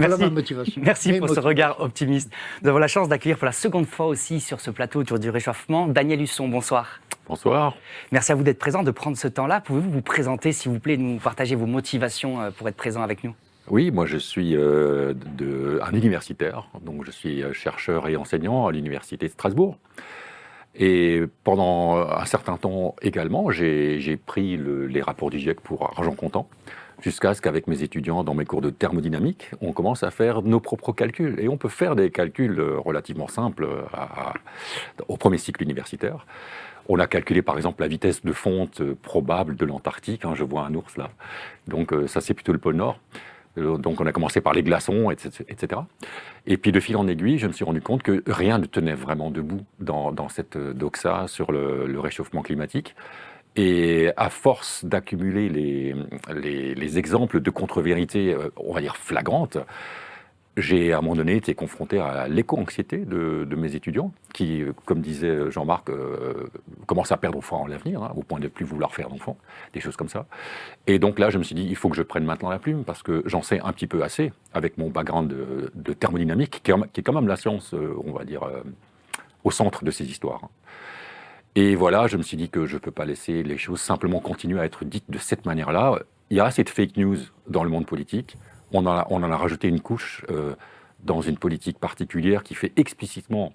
Voilà Merci. ma motivation. Merci Mes pour ce motivations. regard optimiste. Nous avons la chance d'accueillir pour la seconde fois aussi sur ce plateau autour du réchauffement Daniel Husson. Bonsoir. Bonsoir. Merci à vous d'être présent, de prendre ce temps-là. Pouvez-vous vous présenter, s'il vous plaît, nous partager vos motivations pour être présent avec nous? Oui, moi je suis un universitaire, donc je suis chercheur et enseignant à l'université de Strasbourg. Et pendant un certain temps également, j'ai pris les rapports du GIEC pour argent comptant, jusqu'à ce qu'avec mes étudiants dans mes cours de thermodynamique, on commence à faire nos propres calculs. Et on peut faire des calculs relativement simples au premier cycle universitaire. On a calculé par exemple la vitesse de fonte probable de l'Antarctique, hein, je vois un ours là, donc ça c'est plutôt le pôle Nord. Donc on a commencé par les glaçons, etc. Et puis de fil en aiguille, je me suis rendu compte que rien ne tenait vraiment debout dans cette doxa sur le réchauffement climatique. Et à force d'accumuler les exemples de contre-vérités, on va dire flagrantes, j'ai à un moment donné été confronté à l'éco-anxiété de mes étudiants qui, comme disait Jean-Marc, commencent à perdre foi en l'avenir, hein, au point de ne plus vouloir faire d'enfants, des choses comme ça. Et donc là, je me suis dit, il faut que je prenne maintenant la plume parce que j'en sais un petit peu assez avec mon background de thermodynamique, qui est quand même la science, on va dire, au centre de ces histoires. Et voilà, je me suis dit que je ne peux pas laisser les choses simplement continuer à être dites de cette manière-là. Il y a assez de fake news dans le monde politique. On en a rajouté une couche dans une politique particulière qui fait explicitement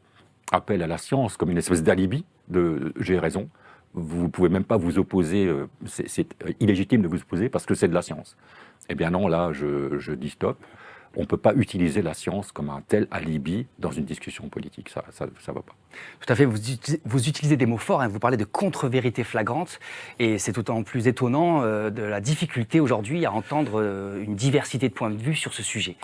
appel à la science comme une espèce d'alibi de « j'ai raison ». Vous ne pouvez même pas vous opposer, c'est illégitime de vous opposer parce que c'est de la science. Eh bien non, là, je dis stop. On ne peut pas utiliser la science comme un tel alibi dans une discussion politique. Ça va pas. Tout à fait, vous utilisez des mots forts, hein, vous parlez de contre-vérité flagrante, et c'est d'autant plus étonnant de la difficulté aujourd'hui à entendre une diversité de points de vue sur ce sujet.